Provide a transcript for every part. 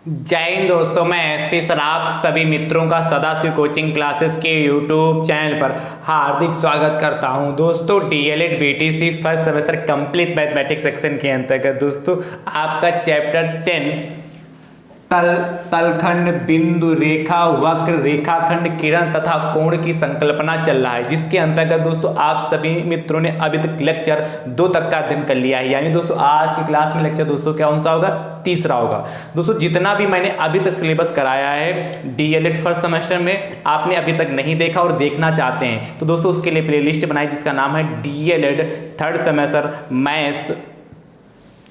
जय हिंद दोस्तों, मैं एसपी सर आप सभी मित्रों का सदाशिव कोचिंग क्लासेस के यूट्यूब चैनल पर हार्दिक स्वागत करता हूं। दोस्तों DElEd BTC first semester complete mathematics section के अंतर्गत दोस्तों आपका चैप्टर 10 तलखंड, बिंदु, रेखा, वक्र, रेखाखंड, किरण तथा कोण की संकल्पना चल रहा है, जिसके अंतर्गत दोस्तों आप सभी मित्रों ने अभी तक लेक्चर 2 तक का अध्ययन कर लिया है। यानी दोस्तों आज की क्लास में लेक्चर दोस्तों कौन सा होगा? तीसरा होगा। दोस्तों जितना भी मैंने अभी तक सिलेबस कराया है डीएलएड फर्स्ट सेमेस्टर में, आपने अभी तक नहीं देखा और देखना चाहते हैं तो दोस्तों उसके लिए प्लेलिस्ट बनाई जिसका नाम है डीएलएड थर्ड सेमेस्टर मैथ्स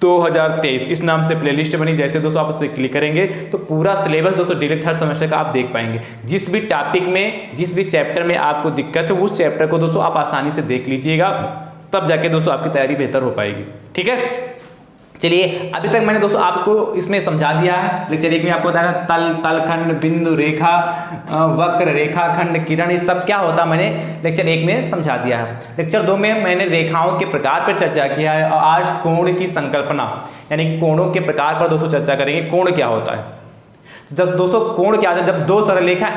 2023, इस नाम से प्लेलिस्ट बनी। जैसे दोस्तों आप उस पर क्लिक करेंगे तो पूरा सिलेबस दोस्तों डायरेक्ट हर सेमेस्टर का आप देख पाएंगे। जिस भी टॉपिक में, जिस भी चैप्टर में आपको दिक्कत है उस चैप्टर को दोस्तों आप आसानी से देख लीजिएगा, तब जाके दोस्तों आपकी तैयारी बेहतर हो पाएगी। ठीक है, चलिए अभी तक मैंने दोस्तों आपको इसमें समझा दिया है। लेक्चर 1 में आपको बताया तलखंड, बिंदु, रेखा, वक्र, रेखाखंड, किरण, ये सब क्या होता है मैंने लेक्चर 1 में समझा दिया है। लेक्चर 2 में मैंने रेखाओं के प्रकार पर चर्चा किया है और आज कोण की संकल्पना यानी कोणों के प्रकार पर दोस्तों चर्चा करेंगे। कोण क्या होता है? जब दोस्तों कोण क्या होता है? जब दो सरल रेखा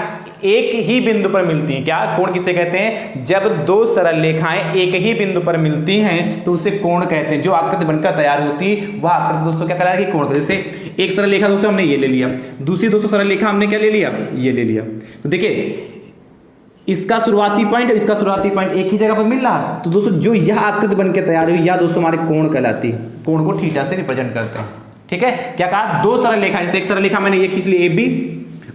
एक ही बिंदु पर मिलती हैं। क्या कोण किसे कहते हैं? जब दो सरल रेखाएं एक ही बिंदु पर मिलती हैं तो उसे कोण कहते हैं। जो आकृति बनकर तैयार होती है वह आकृति दोस्तों क्या कहलाएगी? कोण। जैसे एक सरल रेखा दोस्तों हमने ये ले लिया, दूसरी दोस्तों सरल रेखा हमने क्या ले लिया? ये ले लिया। तो देखिए इसका शुरुआती पॉइंट और इसका शुरुआती पॉइंट एक ही जगह पर मिल रहा है तो दोस्तों जो यह आकृति बनकर तैयार हुई यह दोस्तों हमारे कोण कहलाती है। कोण को थीटा से रिप्रेजेंट करते हैं। ठीक है, क्या कहा? दो सरल रेखा, जैसे एक सरल रेखा मैंने ये खींच ली ए बी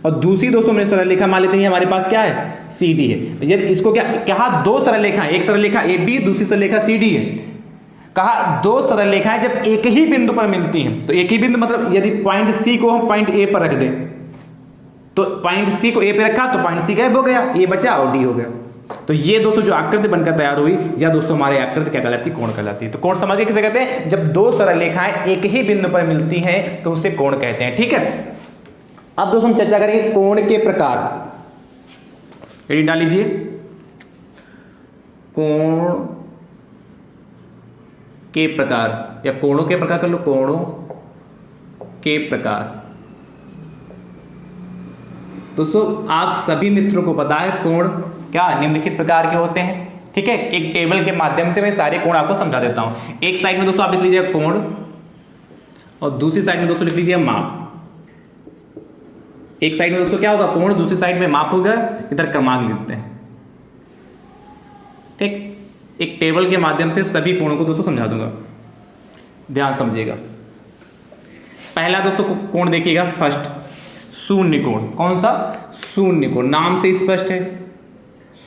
और दूसरी दोस्तों मैंने सरल रेखा मान लेते हैं हमारे पास क्या है? सी डी है। यदि इसको क्या कहा? दो सरल रेखा, एक सरल रेखा ए बी, दूसरी सरल रेखा सी डी है। कहा दो सरल रेखाएं जब एक ही बिंदु पर मिलती हैं तो एक ही बिंदु मतलब यदि पॉइंट सी को हम पॉइंट ए पर रख दें तो पॉइंट सी को ए पे रखा तो पॉइंट सी गायब हो गया, ए बचा और डी हो गया। तो ये दोस्तों जो आकृति बनकर तैयार हुई या दोस्तों हमारे आकृति क्या कहलाती है? कोण कहलाती है। तो कोण समझिए किसे कहते हैं? जब दो सरल रेखाएं एक ही बिंदु पर मिलती हैं तो उसे कोण कहते हैं। ठीक है, अब दोस्तों हम चर्चा करेंगे कोण के प्रकार। एडी डाल लीजिए, कोण के प्रकार या कोणों के प्रकार कर लो, कोणों के प्रकार। दोस्तों आप सभी मित्रों को पता है कोण क्या निम्नलिखित प्रकार के होते हैं। ठीक है, एक टेबल के माध्यम से मैं सारे कोण आपको समझा देता हूं। एक साइड में दोस्तों आप लिख लीजिए कोण और दूसरी साइड में दोस्तों लिख लीजिए माप। एक साइड में दोस्तों क्या होगा? कोण, दूसरी साइड में माप होगा, इधर क्रमांक लिखते हैं। ठीक, एक टेबल के माध्यम से सभी कोणों को दोस्तों समझा दूंगा, ध्यान समझिएगा। पहला दोस्तों कोण देखिएगा, फर्स्ट शून्य कोण। कौन सा? शून्य कोण, नाम से स्पष्ट है,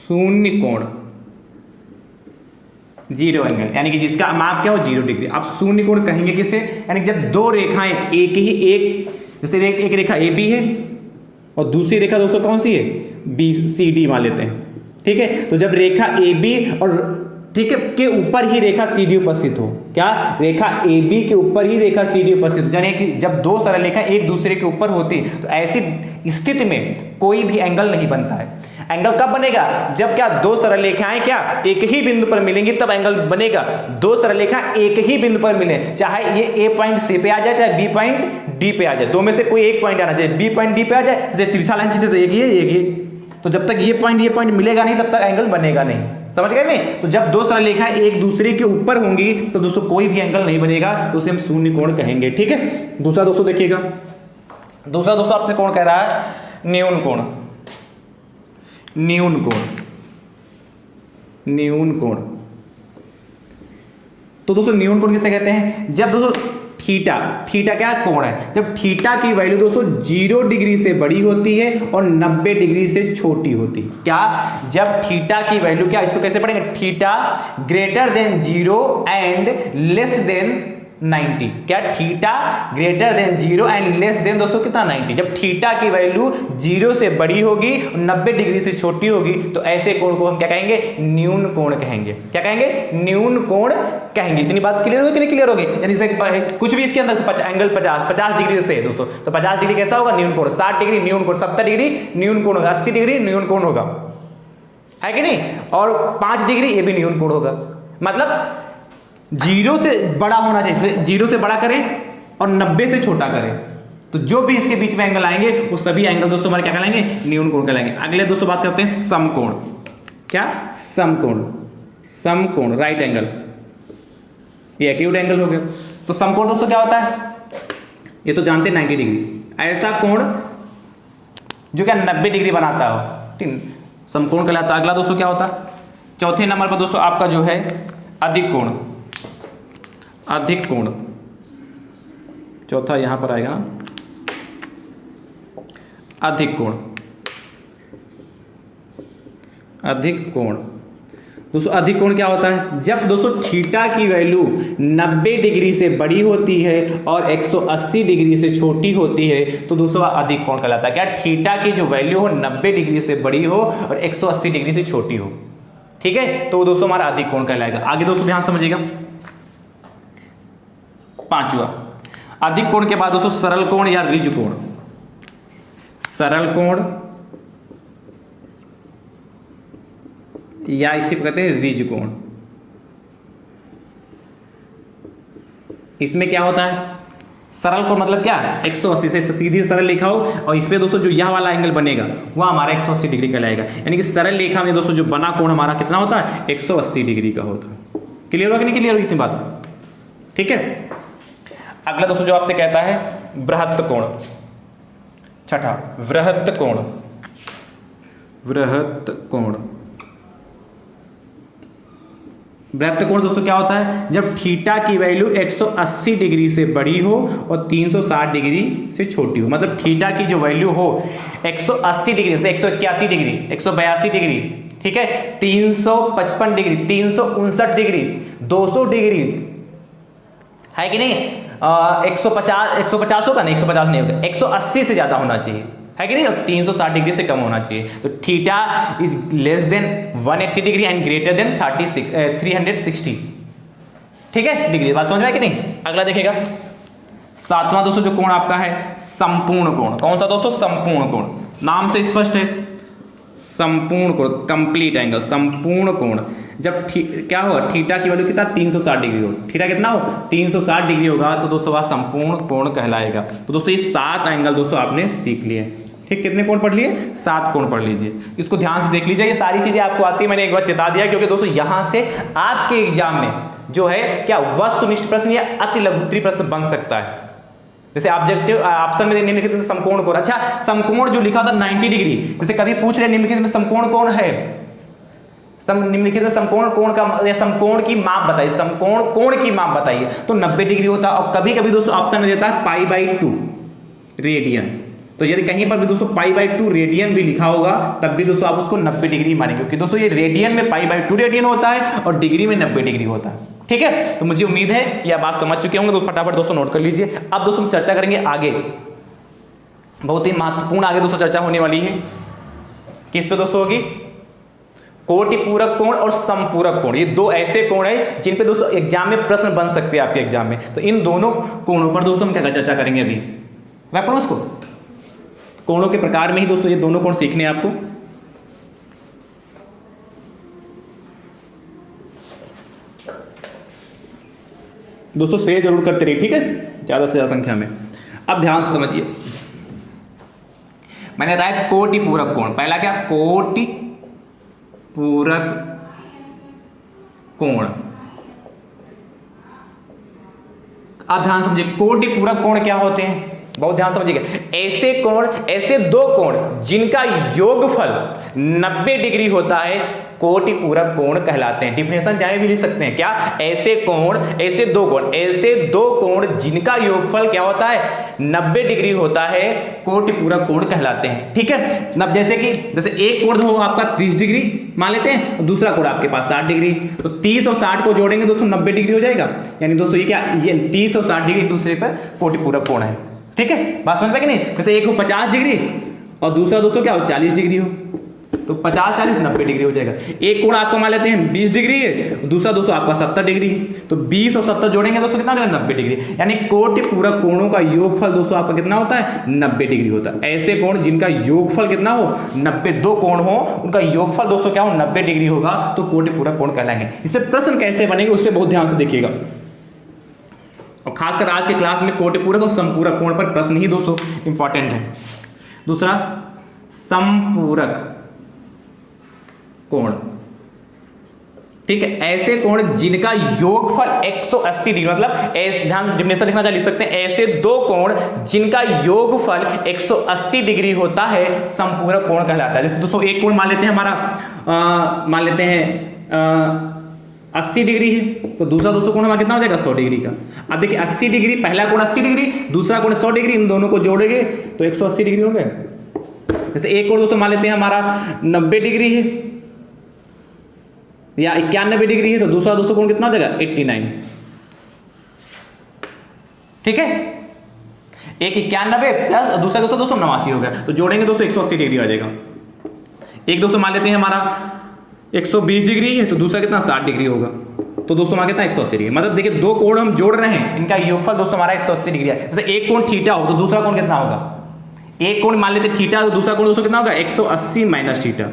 शून्य कोण, जीरो एंगल, यानी कि जिसका माप क्या हो? 0 डिग्री। आप शून्य कोण कहेंगे किसे? यानी जब दो रेखाएं एक जैसे एक रेखा ए बी है और दूसरी रेखा दोस्तों कौन सी है? बी सी डी मान लेते हैं। ठीक है, तो जब रेखा ए बी और ठीक है के ऊपर ही रेखा सी डी उपस्थित हो, क्या रेखा ए बी के ऊपर ही रेखा सी डी उपस्थित हो, यानी कि जब दो सरल रेखा एक दूसरे के ऊपर होती तो ऐसी स्थिति में कोई भी एंगल नहीं बनता है। एंगल कब बनेगा? जब क्या दो सरल रेखाएं क्या एक ही बिंदु पर मिलेंगी तब एंगल बनेगा। दो सरल रेखा एक ही बिंदु पर मिले, चाहे ये ए पॉइंट सी पे आ जाए चाहे बी पॉइंट डी पे आ जाए, दो में से कोई एक पॉइंट आना चाहिए। बी पॉइंट डी पे आ जाए, जैसे तिरछा लाइन खींचे एक ये, तो जब तक ये पॉइंट मिलेगा नहीं तब तक एंगल बनेगा नहीं। समझ गए नहीं? तो जब दो सरल रेखाएं एक दूसरे के ऊपर होंगी तो दोस्तों कोई भी एंगल नहीं बनेगा, तो उसे हम शून्य कोण कहेंगे। ठीक है, दूसरा दोस्तों देखिएगा, दूसरा दोस्तों आपसे कोण कह रहा है न्यून कोण। न्यून कोण, न्यून कोण। तो दोस्तों न्यून कोण किसे कहते हैं? जब दोस्तों थीटा, थीटा क्या कोण है? जब थीटा की वैल्यू दोस्तों 0 डिग्री से बड़ी होती है और 90 डिग्री से छोटी होती है। क्या? जब थीटा की वैल्यू क्या, इसको कैसे पढ़ेंगे? Theta greater than 0 and less than 90। क्या? Theta greater than 0 and less than दोस्तों कितना? 90। जब थीटा की वैल्यू 0 से बड़ी होगी, 90 डिग्री से छोटी होगी तो ऐसे कोण को हम क्या कहेंगे? न्यून कोण कहेंगे। क्या कहेंगे? न्यून कोण कहेंगे। इतनी बात क्लियर होगी कि नहीं क्लियर होगी? यानी से कुछ भी इसके अंदर एंगल 50 डिग्री से है दोस्तों, तो 50 डिग्री कैसा होगा? न्यून कोण। 60 डिग्री न्यून कोण, 70 डिग्री न्यून कोण होगा, 80 डिग्री न्यून कोण होगा, है कि नहीं? और 5 डिग्री ये भी न्यून कोण होगा। मतलब 0 से बड़ा होना चाहिए, 0 से बड़ा करें और 90 से छोटा करें, तो जो भी इसके बीच में एंगल आएंगे वो सभी एंगल दोस्तों हमारे क्या कहलाएंगे, न्यून कोण कहलाएंगे। अगले दोस्तों बात करते हैं समकोण। क्या? समकोण। समकोण राइट एंगल, ये एक्यूट एंगल हो गया। तो समकोण दोस्तों क्या होता है, ये तो जानते हैं 90 डिग्री, ऐसा कोण जो क्या 90 डिग्री बनाता हो, ठीक, समकोण कहलाता है। अगला दोस्तों क्या होता है, चौथे नंबर पर दोस्तों आपका जो है अधिक कोण। अधिक कोण चौथा यहां पर आएगा ना, अधिक कोण। अधिक कोण दोस्तों, अधिक कोण क्या होता है, जब दोस्तों थीटा की वैल्यू 90 डिग्री से बड़ी होती है और 180 डिग्री से छोटी होती है तो दोस्तों अधिक कोण कहलाता है। क्या? थीटा की जो वैल्यू हो 90 डिग्री से बड़ी हो और 180 डिग्री से छोटी हो, ठीक है, तो दोस्तों हमारा अधिक कोण कहलाएगा। आगे दोस्तों ध्यान समझिएगा, पांचवा अधिक कोण के बाद दोस्तों सरल कोण या ऋज कोण। सरल कोण या इसी को कहते हैं ऋज कोण। इसमें क्या होता है, सरल कोण मतलब क्या, 180 से सीधी सरल रेखा हो और इसमें दोस्तों जो यह वाला एंगल बनेगा वह हमारा 180 डिग्री कहलाएगा। यानी कि सरल रेखा में दोस्तों जो बना कोण हमारा कितना होता है, 180 डिग्री का होता है। क्लियर होगा कि नहीं क्लियर होगी इतनी बात, ठीक है। अगला दोस्तों जो आपसे कहता है बृहत्त कोण। छठा वृहत्त कोण। वृहत्त कोण, वृहत्त कोण दोस्तों क्या होता है, जब थीटा की वैल्यू 180 डिग्री से बड़ी हो और 360 डिग्री से छोटी हो। मतलब थीटा की जो वैल्यू हो 180 डिग्री से 181 डिग्री, 182 डिग्री, ठीक है, 355 डिग्री, 359 डिग्री, 200 डिग्री है कि नहीं, 150 होगा नहीं, 150 नहीं होगा, 180 से ज्यादा होना चाहिए, है कि नहीं, और 360 डिग्री से कम होना चाहिए। तो theta is less than 180 degree and greater than 360, ठीक है, डिग्री। बात समझ में आई कि नहीं। अगला देखिएगा सातवां दोस्तों जो कोण आपका है संपूर्ण कोण। कौन सा दोस्तों, संपूर्ण कोण, नाम से स्पष्ट है, संपूर्ण कोण, कंप्लीट एंगल, संपूर्ण कोण। जब क्या होगा, थीटा की वैल्यू कितना, 360 डिग्री हो, थीटा कितना हो 360 डिग्री होगा तो दोस्तों वह संपूर्ण कोण कहलाएगा। तो दोस्तों ये 7 एंगल दोस्तों आपने सीख लिए, ठीक, कितने कोण पढ़ लिए, 7 कोण पढ़ लीजिए। इसको ध्यान से देख लीजिए, ये सारी चीजें आपको आती है, मैंने एक बार चेता दिया, क्योंकि दोस्तों यहां से आपके एग्जाम में जो है क्या वस्तुनिष्ठ प्रश्न या अति लघुत्तरीय प्रश्न बन सकता है। जैसे ऑब्जेक्टिव ऑप्शन में निम्नलिखित में समकोण कोण, अच्छा समकोण जो लिखा था 90 डिग्री, जैसे कभी पूछ रहे निम्नलिखित में समकोण कोण है, निम्नलिखित में समकोण कोण का या समकोण की माप बताइए, समकोण कोण की माप बताइए, तो 90 डिग्री होता है। और कभी कभी दोस्तों ऑप्शन में देता है π/2 रेडियन, तो यदि कहीं पर भी दोस्तों π/2 रेडियन भी लिखा होगा तब भी दोस्तों आप उसको 90 डिग्री मानेंगे, क्योंकि दोस्तों ये रेडियन में π/2 रेडियन होता है और डिग्री में 90 डिग्री होता है, ठीक है। तो मुझे उम्मीद है कि आप बात समझ चुके होंगे, तो फटाफट दोस्तों नोट कर लीजिए। अब दोस्तों चर्चा करेंगे आगे, बहुत ही महत्वपूर्ण आगे दोस्तों चर्चा होने वाली है, किस पे दोस्तों होगी, कोटि पूरक कोण और समपूरक कोण। ये दो ऐसे कोण है जिन पे दोस्तों एग्जाम में प्रश्न बन सकते हैं आपके एग्जाम में। तो इन दोनों कोणों पर दोस्तों हम क्या चर्चा करेंगे अभी, मैं करूं उसको, कोणों के प्रकार में ही दोस्तों ये दोनों कोण सीखने हैं आपको। दोस्तों शेयर जरूर करते रहिए, ठीक है, ज्यादा से ज्यादा संख्या में। अब ध्यान से समझिए, मैंने बताया कोटि पूरक कोण, पहला क्या, कोटि पूरक कोण। अब ध्यान समझिए, कोटि पूरक कोण क्या होते हैं, बहुत ध्यान समझिएगा। ऐसे कोण, ऐसे दो कोण जिनका योगफल 90 डिग्री होता है कोटि पूरक कोण कहलाते हैं। डिफिनेशन चाहे भी लिख सकते हैं, क्या, ऐसे कोण, ऐसे दो कोण, ऐसे दो कोण जिनका योगफल क्या होता है 90 डिग्री होता है कोटि पूरक कोण कहलाते हैं, ठीक है। अब जैसे एक कोण हो आपका 30 डिग्री मान लेते हैं और दूसरा कोण आपके पास 60 डिग्री, तो 30 और 60 को जोड़ेंगे दोस्तों 90 डिग्री हो जाएगा। यानी दोस्तों ये क्या, ये 30 और 60 डिग्री दूसरे पर कोटि पूरक कोण है, ठीक है, बात समझ में कि नहीं। जैसे एक हो 50 डिग्री और दूसरा दोस्तों क्या हो 40 डिग्री हो, तो 50 40 90 डिग्री हो जाएगा। एक कोण आपको मान लेते हैं 20 डिग्री है, दूसरा दोस्तों आपका 70 डिग्री, तो 20 और 70 जोड़ेंगे दोस्तों कितना होगा 90 डिग्री। यानी कोटि पूरक कोणों का योगफल दोस्तों आपका कितना होता है 90 डिग्री होता है। ऐसे कोण जिनका योगफल कितना हो 90, दो कोण हो उनका योगफल दोस्तों क्या हो 90 डिग्री होगा तो कोटि पूरक कोण कहलाएंगे। इस पर प्रश्न कैसे बनेंगे उस पर बहुत ध्यान से देखिएगा। और खासकर आज के क्लास में कोटिपूरक और समपूरक कोण पर प्रश्न ही दोस्तों इंपॉर्टेंट है। दूसरा समपूरक कोण, ठीक है, ऐसे कोण जिनका योगफल 180 डिग्री, मतलब ऐसे ध्यान जिम्नेशन लिखना लिख सकते हैं, ऐसे दो कोण जिनका योगफल 180 डिग्री होता है समपूरक कोण कहलाता है। जैसे दोस्तों एक कोण मान लेते हैं हमारा, मान लेते हैं 80 डिग्री है, तो दूसरा दोस्तों कोण हमारा कितना हो जाएगा 100 डिग्री का। अब देखिए 80 डिग्री, पहला कोण 80 डिग्री, दूसरा कोण 100 डिग्री, इन दोनों को जोड़ेंगे तो 180 डिग्री हो गया। जैसे एक कोण दोस्तों मान लेते हैं हमारा 90 डिग्री है या 91 डिग्री है, तो दूसरा दोस्तों कोण कितना हो जाएगा 89, ठीक है। एक 91 प्लस दूसरा दोस्तों 289 हो गया, तो जोड़ेंगे दोस्तों 180 डिग्री आ जाएगा। एक दोस्तों मान लेते हैं हमारा 120 डिग्री है, तो दूसरा कितना 60 डिग्री होगा, तो दोस्तों हमारा कितना 180 डिग्री। मतलब देखिए दो कोण हम जोड़ रहे हैं, इनका योगफल दोस्तों हमारा 180 डिग्री है। जैसे एक कोण थीटा हो तो दूसरा कोण कितना होगा, एक कोण मान लेते हैं थीटा, तो दूसरा कोण दोस्तों कितना होगा 180 माइनस थीटा।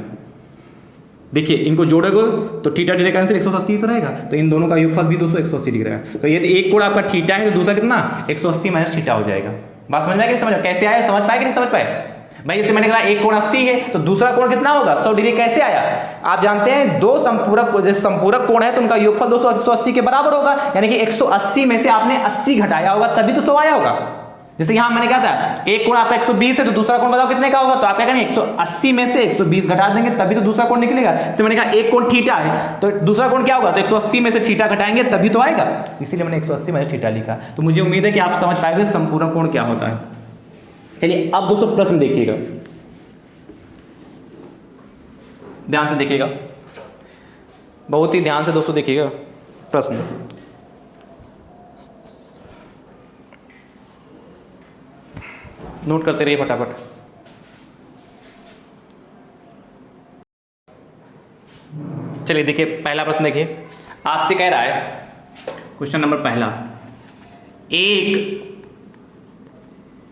देखिए इनको जोड़ोगे तो थीटा थीटा कैंसिल 180 तो रहेगा, तो इन दोनों का योगफल भी दोस्तों 180 डिग्री रहेगा। तो यदि एक कोण आपका थीटा है तो दूसरा कितना 180 माइनस थीटा हो जाएगा। बात समझ में आएगी, समझ कैसे आया, समझ पाए कि नहीं समझ पाए भाई। जैसे मैंने कहा एक कोण 80 है तो दूसरा कोण कितना होगा 100 डिग्री, कैसे आया आप जानते हैं, दो संपूरक, जैसे संपूरक कोण है तो उनका योगफल दोस्तों 180 के बराबर होगा, यानी कि 180 में से आपने 80 घटाया होगा तभी तो 100 आया होगा। जैसे यहां मैंने कहा था एक कोण आपका 120 है तो दूसरा कोण बताओ कितने का होगा, तो आप क्या करेंगे 180 में से 120 घटा देंगे तभी तो दूसरा कोण निकलेगा। जैसे मैंने कहा एक कोण थीटा है तो दूसरा कोण क्या होगा, तो 180 में से थीटा घटाएंगे तभी तो आएगा, इसीलिए मैंने 180 में थीटा लिखा। तो मुझे उम्मीद है कि आप समझ पाएंगे संपूरक कोण क्या होता है। चलिए अब दोस्तों प्रश्न देखिएगा, ध्यान से देखिएगा, बहुत ही ध्यान से दोस्तों देखिएगा प्रश्न। नोट करते रहिए फटाफट। चलिए देखिए पहला प्रश्न देखिए, आपसे कह रहा है क्वेश्चन नंबर पहला, एक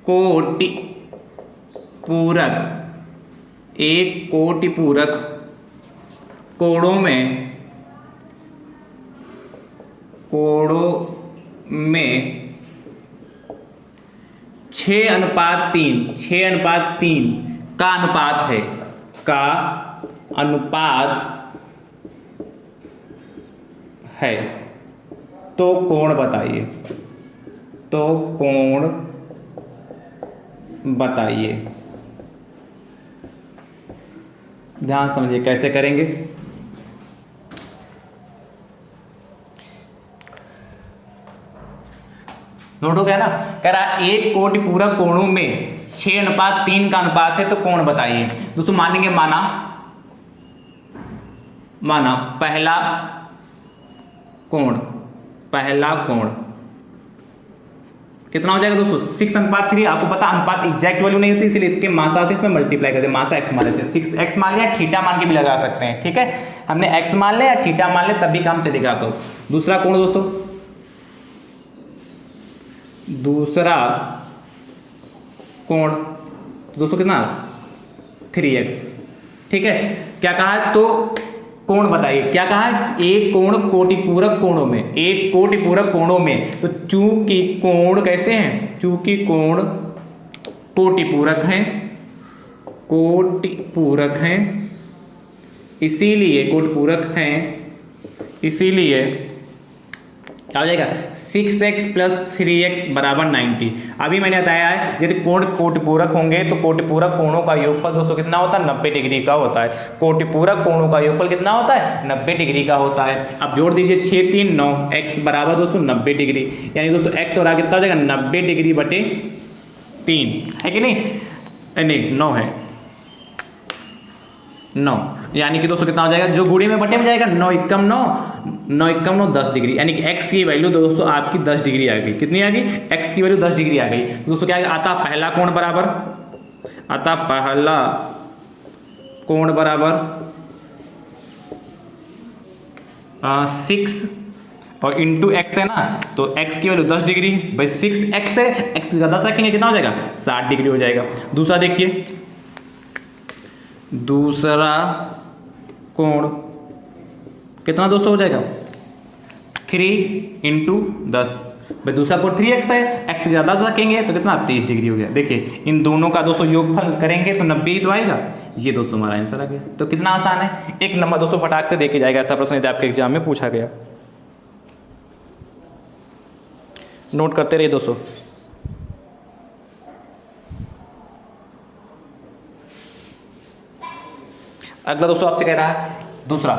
कोटि पूरक कोणों में 6:3 का अनुपात है, तो कोण बताइए। ध्यान समझिए कैसे करेंगे। नोट हो गया ना, कह रहा एक कोटि पूरक कोणों में 6:3 का अनुपात है तो कोण बताइए। दोस्तों मानेंगे माना पहला कोण कितना हो जाएगा दोस्तों 6:3। आपको पता अनुपात एग्जैक्ट वैल्यू नहीं होती, इसलिए इसके मासा से इसमें मल्टीप्लाई करते हैं, मासा x मान लेते हैं, 6x मान लिया, थीटा मान के भी लगा सकते हैं, ठीक है। हमने x मान लिया या थीटा मान लिया तब भी काम चलेगा। आपको दूसरा कोण दोस्तों कितना 3x, ठीक है। क्या कहा है तो कोण बताइए, क्या कहा है एक कोण कोटिपूरक कोणों में, तो चूंकि कोण कैसे हैं, चूंकि कोण कोटिपूरक हैं इसीलिए क्या हो जाएगा 6x + 3x = 90। अभी मैंने बताया है यदि कोण कोटिपूरक होंगे तो कोटिपूरक कोणों का योगफल दोस्तों कितना होता है 90 डिग्री का होता है। कोटिपूरक कोणों का योगफल कितना होता है 90 डिग्री का होता है। अब जोड़ दीजिए 6 3 9, x बराबर दोस्तों 90 डिग्री, यानी दोस्तों x बराबर कितना हो जाएगा 90 डिग्री बटे 3, है कि नहीं 9 है 9, यानी कि दोस्तों कितना हो जाएगा जो गुणे में बटे में जाएगा 9 एकम 9 10 डिग्री, यानी कि x की वैल्यू दोस्तों आपकी 10 डिग्री आ गई। कितनी आ गई x की वैल्यू 10 डिग्री आ गई। तो दोस्तों क्या आता पहला कोण बराबर 6 और इंटू x है ना, तो x की वैल्यू 10 डिग्री भाई 6x है, x का 10 रखेंगे कितना हो जाएगा 60 डिग्री हो जाएगा। दूसरा देखिए, दूसरा कोण कितना दोस्तों हो जाएगा 3 × 10, भाई दूसरा कोण 3x है, x से ज़्यादा रखेंगे तो कितना 23 डिग्री हो गया। देखिए इन दोनों का दोस्तों योगफल करेंगे तो 90 ही तो आएगा। ये दोस्तों हमारा आंसर आ गया। तो कितना आसान है, एक नंबर दोस्तों फटाक से देके जाएगा। ऐसा प्रश्न यदि आपके एग्जाम में पूछा गया, नोट करते रहिए दोस्तों। अगला दोस्तों आपसे कह रहा है दूसरा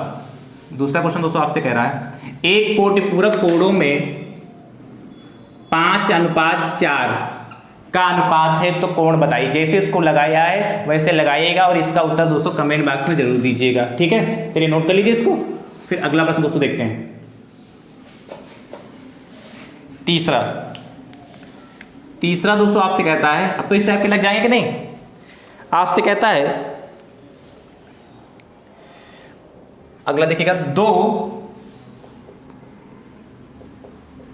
क्वेश्चन दोस्तों आपसे कह रहा है एक कोटि पूरक कोणों में 5:4 का अनुपात है तो कोण बताइए। जैसे इसको लगाया है वैसे लगाइएगा और इसका उत्तर दोस्तों कमेंट बॉक्स में जरूर दीजिएगा, ठीक है। चलिए नोट कर लीजिए इसको, फिर अगला प्रश्न दोस्तों देखते हैं। तीसरा दोस्तों आपसे कहता है, अब तो इस टाइप के लग जाएंगे कि नहीं, आपसे कहता है अगला देखिएगा, 2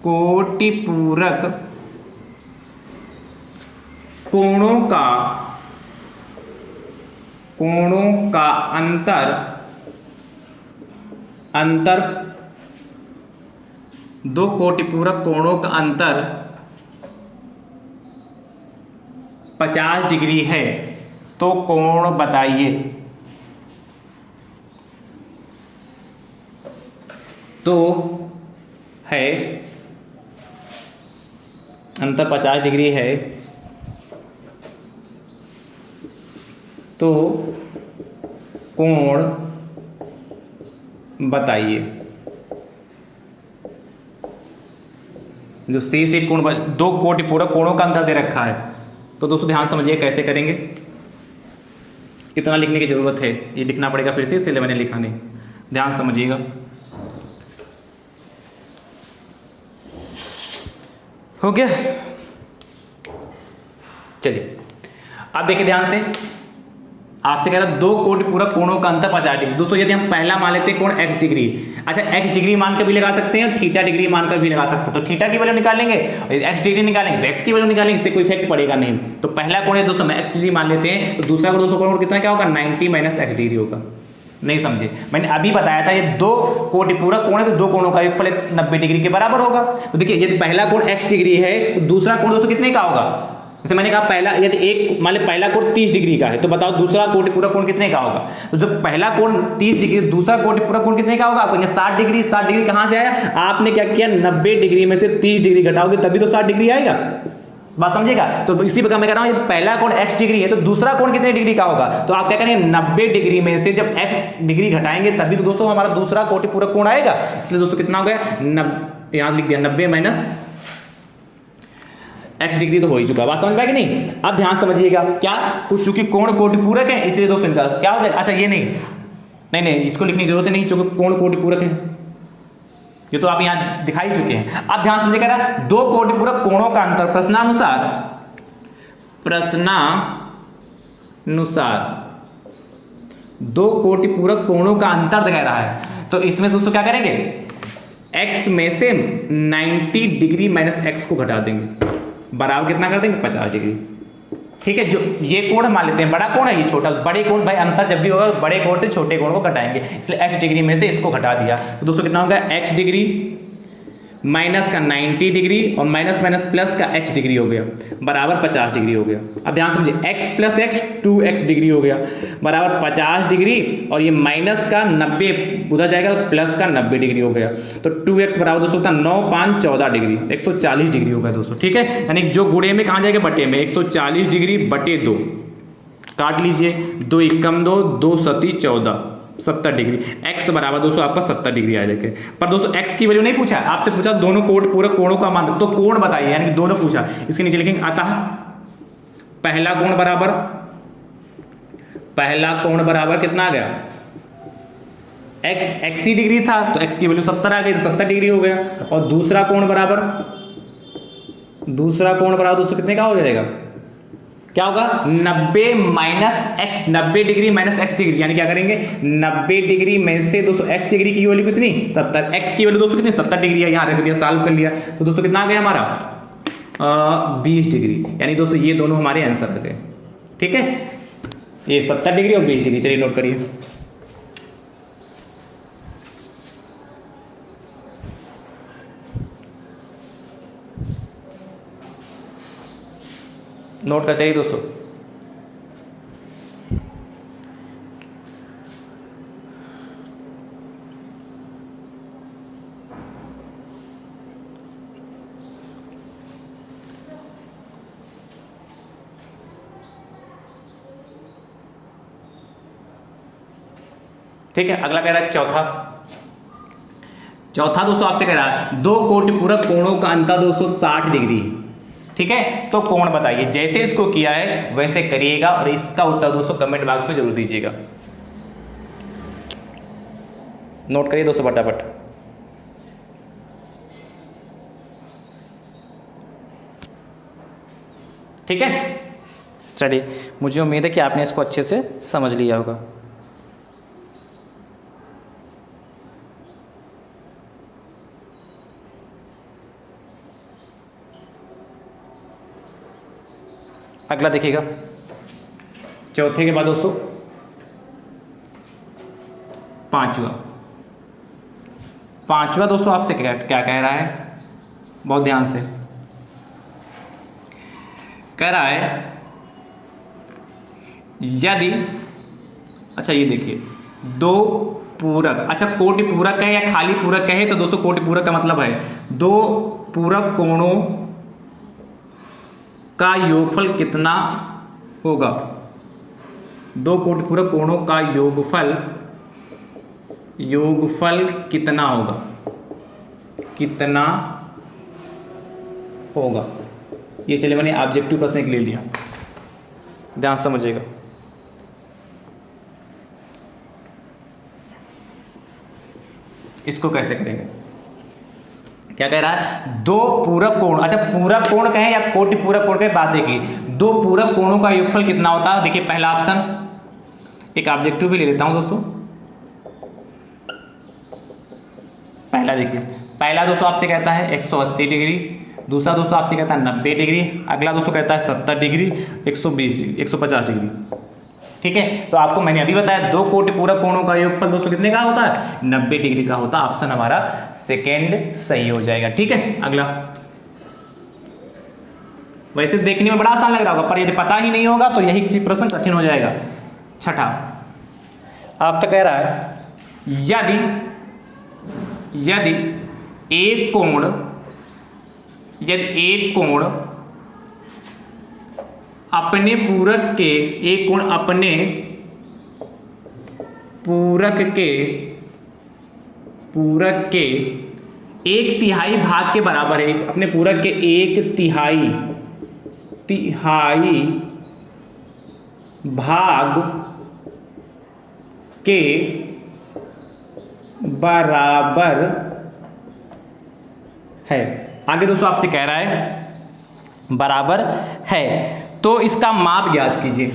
कोटि पूरक कोणों का अंतर 2 कोटि पूरक कोणों का अंतर 50 डिग्री है तो कोण बताइए। तो है अंतर 50 डिग्री है तो कोण बताइए। जो से कोण 2 कोटि पूरक कोणों का अंतर दे रखा है, तो दोस्तों ध्यान समझिए कैसे करेंगे। इतना लिखने की जरूरत है, ये लिखना पड़ेगा फिर से, इसलिए मैंने लिखा नहीं, ध्यान समझिएगा। हो गया, चलिए अब देखिए ध्यान से। आपसे कह रहा है 2 कोटि पूरक कोणों का अंतर 50 डिग्री। दोस्तों यदि हम पहला मान लेते हैं कोण x डिग्री, अच्छा x डिग्री मान कर भी लगा सकते हैं और थीटा डिग्री मानकर भी लगा सकते हैं। तो थीटा की वैल्यू निकालेंगे, x डिग्री निकालेंगे तो x की वैल्यू निकालेंगे, इससे कोई इफेक्ट पड़ेगा नहीं। तो पहला कोण है दोस्तों x डिग्री मान लेते हैं, तो दूसरा कोण दोस्तों कोण कितना क्या होगा 90 - x डिग्री होगा। नहीं समझे, मैंने अभी बताया था ये 2 कोटि पूरक कोण है तो 2 कोणों का योगफल 90 डिग्री के बराबर होगा। तो देखिए यदि पहला कोण x डिग्री है तो दूसरा कोण दोस्तों कितने का होगा। जैसे मैंने कहा पहला यदि एक मान लो पहला कोण 30 डिग्री का है तो बताओ दूसरा कोटि पूरक कोण कितने का होगा। तो जब पहला कोण 30 डिग्री, दूसरा कोटि पूरक कोण कितने का होगा आपको 60 डिग्री। 60 डिग्री कहाँ से आया, आपने क्या किया 90 डिग्री में से 30 डिग्री घटाओगे तभी तो 60 डिग्री आएगा। बात समझेगा। तो इसी प्रकार मैं कह रहा हूं यदि पहला कोण x डिग्री है तो दूसरा कोण कितने डिग्री का होगा। तो आप क्या करेंगे 90 डिग्री में से जब x डिग्री घटाएंगे तभी तो दोस्तों हमारा दूसरा कोटि पूरक कोण आएगा। इसलिए दोस्तों कितना हो गया, यहां लिख दिया 90 - x डिग्री तो हो ही चुका। बात समझ में आई कि नहीं। अब ध्यान समझिएगा क्या, कुछ चूंकि कोण कोटि पूरक है इसलिए दोस्तों क्या हो जाएगा, अच्छा ये नहीं इसको लिखने की जरूरत नहीं क्योंकि कोण कोटि पूरक है, ये तो आप यहां दिखाई चुके हैं। अब ध्यान समझिएगा 2 कोटि पूरक कोणों का अंतर प्रश्नानुसार 2 कोटि पूरक कोणों का अंतर दिखा रहा है। तो इसमें दोस्तों क्या करेंगे, x में से 90 डिग्री - x को घटा देंगे, बराबर कितना कर देंगे 50 डिग्री। ठीक है, जो ये कोण मान लेते हैं बड़ा कोण है, ये छोटा। बड़े कोण भाई अंतर जब भी होगा बड़े कोण से छोटे कोण को घटाएंगे, इसलिए x डिग्री में से इसको घटा दिया। तो दोस्तों कितना होगा x डिग्री माइनस का 90 डिग्री और माइनस प्लस का x डिग्री हो गया बराबर 50 डिग्री हो गया। अब ध्यान समझिए x + x 2x डिग्री हो गया बराबर 50 डिग्री और ये माइनस का 90 उधर जाएगा तो प्लस का 90 डिग्री हो गया। तो 2x बराबर दोस्तों होता 9 × 5 = 14 डिग्री, 140 डिग्री हो गया दोस्तों। ठीक है, यानी जो गुणे में कहाँ जाएगा बटे में, 140 डिग्री बटे 2 काट लीजिए, 2 × 2 2 × 7 = 14, 70 डिग्री। x बराबर दोस्तों आपका 70 डिग्री आ जाएगा। पर दोस्तों x की वैल्यू नहीं पूछा, आपसे पूछा दोनों कोण पूरक कोणों का मान, तो कोण बताइए, यानी कि दोनों पूछा। इसके नीचे लिखेंगे अतः पहला कोण बराबर कितना आ गया, x 80 डिग्री था तो x की वैल्यू 70 आ गई तो 70 डिग्री हो गया। और दूसरा कोण बराबर दोस्तों कितने का हो जाएगा, क्या होगा 90 - x, 90 डिग्री - x डिग्री, यानी क्या करेंगे 90 डिग्री में से दोस्तों x डिग्री की वैल्यू कितनी 70, x की वैल्यू दोस्तों कितनी 70 डिग्री है, यहाँ रख दिया सॉल्व कर लिया। तो दोस्तों कितना आ गया हमारा 20 डिग्री, यानी दोस्तों ये दोनों हमारे आंसर आ गए। ठीक है, ये 70 डिग्री और 20 डिग्री। चलिए नोट करिए। नोट करते रहिए दोस्तों। ठीक है, अगला कह रहा है चौथा दोस्तों आपसे कह रहा है दो कोटि पूरक कोणों का अंतर 260 डिग्री। ठीक है, तो कोण बताइए। जैसे इसको किया है वैसे करिएगा और इसका उत्तर दोस्तों कमेंट बॉक्स में जरूर दीजिएगा। नोट करिए दोस्तों फटाफट। ठीक है, चलिए, मुझे उम्मीद है कि आपने इसको अच्छे से समझ लिया होगा। अगला देखिएगा, चौथे के बाद दोस्तों पांचवा दोस्तों आपसे क्या कह रहा है, बहुत ध्यान से कह रहा है यदि, अच्छा ये देखिए, दो पूरक, अच्छा कोटि पूरक है या खाली पूरक है, तो दोस्तों कोटि पूरक का मतलब है दो पूरक कोणों का योगफल कितना होगा। दो कोटि पूरक कोणों का योगफल कितना होगा। ये चलिए मैंने ऑब्जेक्टिव प्रश्न एक ले लिया, ध्यान समझिएगा। इसको कैसे करेंगे, क्या कह रहा है, दो पूरक कोण, अच्छा पूरक कोण कहें या कोटि पूरक कोण कहें, बात देखिए, दो पूरक कोणों का योगफल कितना होता है। देखिए पहला ऑप्शन, एक ऑब्जेक्टिव भी ले लेता हूं दोस्तों। पहला देखिए, पहला दोस्तों आपसे कहता है 180 डिग्री, दूसरा दोस्तों आपसे कहता है 90 डिग्री, अगला दोस्तों कहता है 70 डिग्री, 120 डिग्री, 150 डिग्री। ठीक है, तो आपको मैंने अभी बताया दो कोटि पूरक कोणों का योगफल दोस्तों कितने का होता है, 90 डिग्री का होता है। ऑप्शन हमारा सेकेंड सही हो जाएगा। ठीक है, अगला, वैसे देखने में बड़ा आसान लग रहा होगा, पर यदि पता ही नहीं होगा तो यही चीज प्रश्न कठिन हो जाएगा। छठा आपका कह रहा है यदि एक कोण अपने पूरक के एक तिहाई भाग के बराबर है, अपने पूरक के एक तिहाई भाग के बराबर है। आगे दोस्तों आपसे कह रहा है बराबर है, तो इसका माप ज्ञात कीजिए।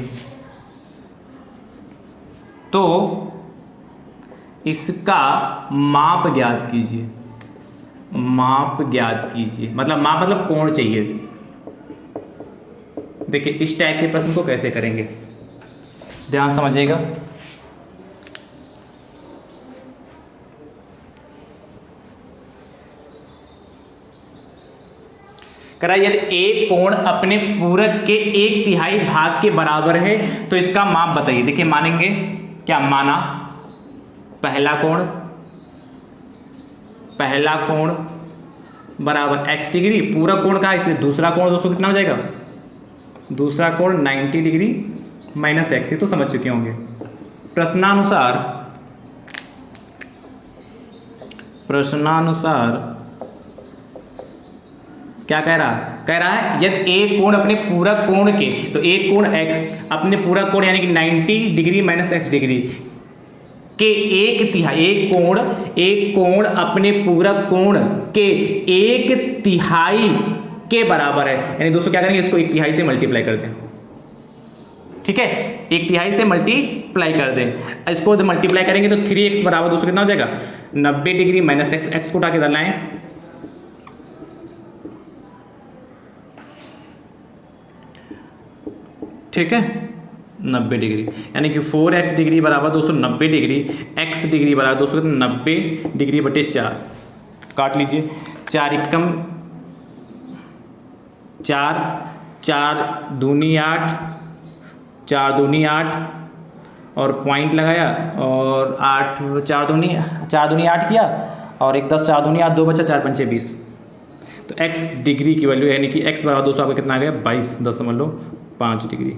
तो इसका माप ज्ञात कीजिए। मतलब माप मतलब कोण चाहिए। देखिए इस टाइप के प्रश्न को कैसे करेंगे, ध्यान समझिएगा। करा यदि एक कोण अपने पूरक के एक तिहाई भाग के बराबर है तो इसका माप बताइए। देखिए मानेंगे क्या, माना पहला कोण बराबर x डिग्री, पूरक कोण का है इसलिए दूसरा कोण दोस्तों कितना हो जाएगा, दूसरा कोण 90 डिग्री माइनस x, ये तो समझ चुके होंगे। प्रश्नानुसार क्या कह रहा है यदि एक कोण अपने पूरक कोण के, तो एक कोण x अपने पूरक कोण यानी कि 90 डिग्री माइनस x डिग्री के एक तिहाई, एक कोण अपने पूरक कोण के एक तिहाई के बराबर है, यानी दोस्तों क्या करेंगे, इसको एक तिहाई से मल्टीप्लाई कर दें। ठीक है, एक तिहाई से मल्टीप्लाई कर दें। इसको मल्टीप्लाई करेंगे तो 3x बराबर दोस्तों कितना हो जाएगा, 90 डिग्री माइनस x को उठा के डालना है। ठीक है, 90 डिग्री यानी कि 4x डिग्री बराबर दोस्तों 90 डिग्री, x डिग्री बराबर दोस्तों 90 डिग्री बटे 4, काट लीजिए। 4 एकम 4, 4 दूनी 8, 4 दूनी 8 और पॉइंट लगाया और 8 4 दूनी 8 किया और 1 10 4 दूनी 8 2 बचा 4 पंचे 20। तो x डिग्री की वैल्यू यानी कि x बराबर दोस्तों आपका कितना आ गया 22.5 डिग्री।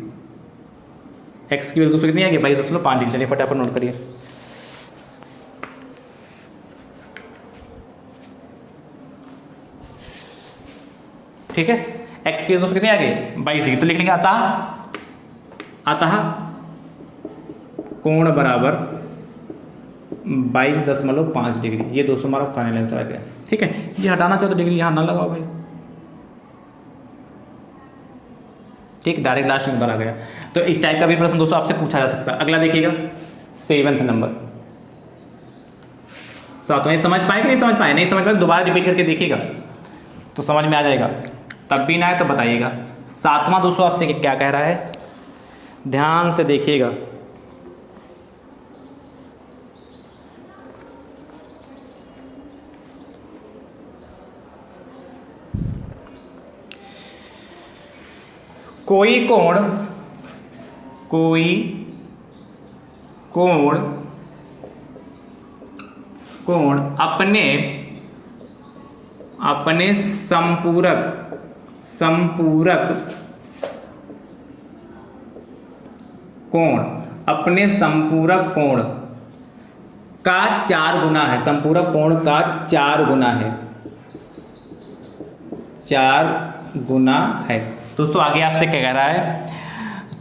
x की वैल्यू दोस्तों कितनी आ गई 22.5 डिग्री। चलिए फटाफट नोट करिए। ठीक है, x की दोस्तों कितनी आ गई 22 डिग्री। तो लिख लेंगे अतः कोण बराबर 22.5 डिग्री। ये दोस्तों हमारा फाइनल आंसर आ गया। ठीक है, ये हटाना चाहो तो डिग्री यहाँ ना लगाओ भाई। ठीक, डायरेक्ट लास्ट में उधर आ गया। तो इस टाइप का भी प्रश्न दोस्तों आपसे पूछा जा सकता है। अगला देखिएगा 7वां नंबर। 7वां समझ पाए कि नहीं समझ पाए? नहीं समझ पाए दोबारा रिपीट करके देखिएगा तो समझ में आ जाएगा। तब भी ना आए तो बताइएगा। 7वां दोस्तों आपसे क्या कह रहा है, ध्यान से देखिएगा। कोई कोण अपने संपूरक कोण का 4 गुना है। संपूरक कोण का 4 गुना है। 4 गुना है दोस्तों। आगे आपसे क्या कह रहा है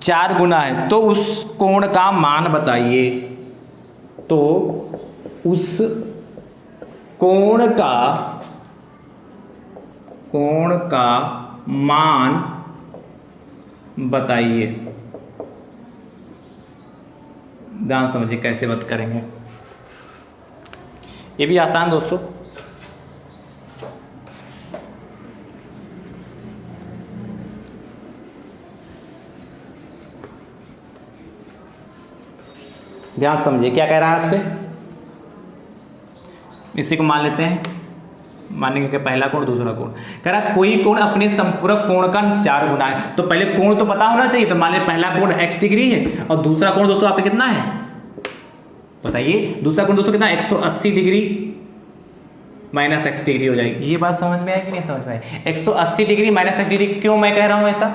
4 गुना है तो उस कोण का मान बताइए। तो उस कोण का मान बताइए। ध्यान समझिए कैसे बात करेंगे। ये भी आसान दोस्तों। ध्यान समझिए क्या कह रहा है आपसे। इसी को मान लेते हैं, मानेंगे कि पहला कोण दूसरा कोण। कह रहा कोई कोण अपने संपूरक कोण का 4 गुना है। तो पहले कोण तो पता होना चाहिए। तो मान लें पहला कोण x डिग्री है और दूसरा कोण दोस्तों आपका कितना है बताइए। दूसरा कोण दोस्तों कितना 180 डिग्री माइनस x डिग्री हो जाएगी। ये बात समझ में आई कि नहीं समझ में आई? 180 डिग्री माइनस x डिग्री क्यों मैं कह रहा हूं ऐसा?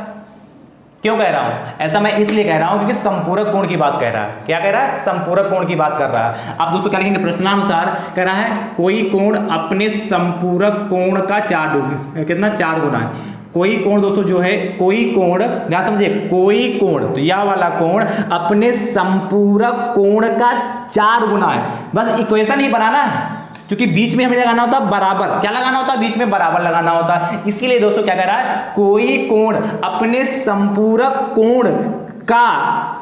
क्यों कह रहा हूं ऐसा? मैं इसलिए कह रहा हूं क्योंकि संपूरक कोण की बात कह रहा है। क्या कह रहा है? संपूरक कोण की बात कर रहा है। अब दोस्तों क्या लिखेंगे प्रश्नानुसार कह रहा है कोई कोण अपने संपूरक कोण का 4 गुना है। कोई कोण दोस्तों जो है कोई कोण, ध्यान समझिए, कोई कोण तो यह वाला कोण अपने संपूरक कोण का 4 गुना है। बस इक्वेशन ही बनाना है क्योंकि बीच में हमें लगाना होता है बराबर। क्या लगाना होता है? बीच में बराबर लगाना होता है। इसीलिए दोस्तों क्या कह रहा है कोई कोण अपने संपूरक कोण का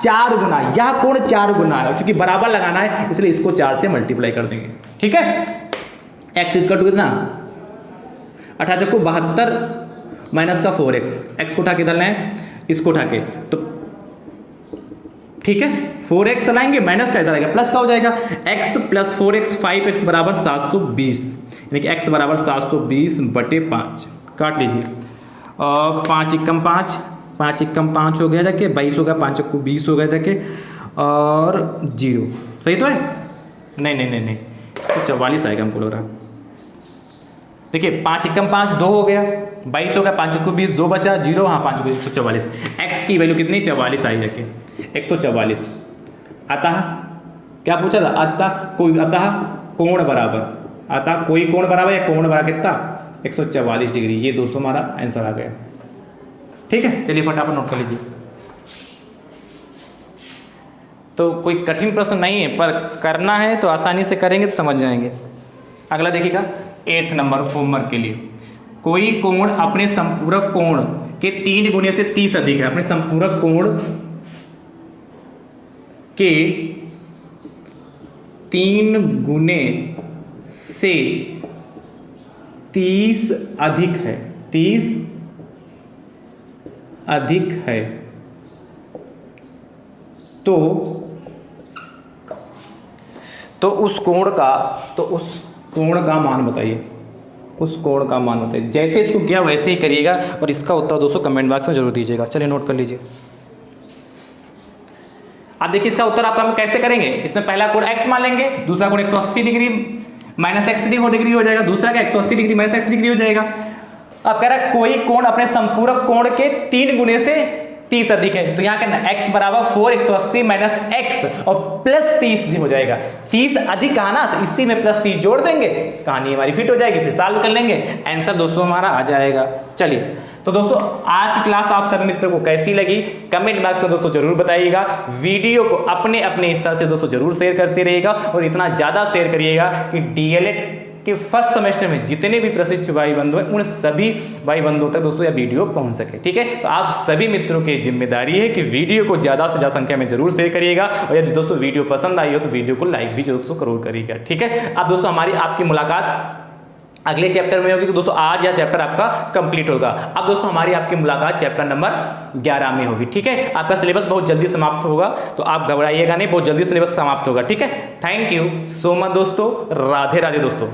4 गुना। यह कोण 4 गुना है। चूंकि बराबर लगाना है इसलिए इसको 4 से मल्टीप्लाई कर देंगे। ठीक है, x इक्वल टू कितना 18 को 72 माइनस का 4x। x को उठा के इधर लाएं, इसको उठा के, तो ठीक है 4x लाएंगे माइनस का इधर आएगा प्लस का हो जाएगा। x प्लस 4x 5x बराबर 720 यानी कि x बराबर 720/5 काट लीजिए। और 5 एकम 5, 5 एकम 5 हो गया जाके 22 हो गया, 5 को 20 हो गया जाके और 0 सही तो है? नहीं तो 44 आएगा हमको लग रहा। देखिए 5 एकम 5 2 हो गया, 22 हो गया, 5 को 20 2 बचा 0, हाँ 5 को 144। x की वैल्यू कितनी 44 आई जाके 144। अतः क्या पूछा था? अतः कोण बराबर, अतः कोई कोण बराबर या कोण बराबर कितना 144 डिग्री। ये दोस्तों हमारा आंसर आ गया। ठीक है, चलिए फटाफट नोट कर लीजिए। तो कोई कठिन प्रश्न नहीं है पर करना है तो आसानी से करेंगे तो समझ जाएंगे। अगला देखिएगा 8 नंबर होमवर्क के लिए। कोई कोण अपने संपूरक कोण के 3 गुने से 30 अधिक है। अपने संपूरक कोण के 3 गुने से 30 अधिक है, 30 अधिक है तो उस कोण का मान बताइए। उस कोण का मान होता है। जैसे इसको किया वैसे ही करिएगा और इसका उत्तर दोस्तों कमेंट बॉक्स में जरूर दीजिएगा। चलिए नोट कर लीजिए। अब देखिए इसका उत्तर आपका हम कैसे करेंगे। इसमें पहला कोण x मान लेंगे, दूसरा कोण 180 डिग्री माइनस x डिग्री हो जाएगा, दूसरा का 180 डिग्री माइनस x डिग्री हो जाएगा। अब कह रहा है कोई कोण अपने संपूरक कोण के 3 गुने से 30 अधिक है, तो यहाँ कहना x बराबर 4 180 माइनस x और प्लस 30 हो जाएगा। 30 अधिक कहा ना, तो इसी में प्लस 30 जोड़ देंगे, कहानी हमारी फिट हो जाएगी, फिर सॉल्व कर लेंगे, आंसर दोस्तों हमारा आ जाएगा। चलिए तो दोस्तों आज की क्लास आप सभी मित्रों को कैसी लगी कमेंट बॉक्स में दोस्तों जरूर बताइएगा। वीडियो को अपने अपने हिस्सा से दोस्तों जरूर शेयर करते रहिएगा और इतना ज्यादा शेयर करिएगा कि डीएलएड कि फर्स्ट सेमेस्टर में जितने भी प्रशिक्षु भाई बंधु हैं उन सभी भाई बंधुओं तक दोस्तों यह वीडियो पहुंच सके। ठीक है, तो आप सभी मित्रों की जिम्मेदारी है कि वीडियो को ज्यादा से ज्यादा संख्या में जरूर शेयर करिएगा और यदि दोस्तों वीडियो पसंद आई हो तो वीडियो को लाइक भी दोस्तों जरूर करिएगा। ठीक है, अब दोस्तों हमारी आपकी मुलाकात अगले चैप्टर में होगी, तो दोस्तों आज यह चैप्टर आपका कंप्लीट होगा। अब दोस्तों हमारी आपकी मुलाकात चैप्टर नंबर 11 में होगी। ठीक है, आपका सिलेबस बहुत जल्दी समाप्त होगा, तो आप घबराइएगा नहीं, बहुत जल्दी सिलेबस समाप्त होगा। ठीक है, थैंक यू सो मच दोस्तों, राधे राधे दोस्तों।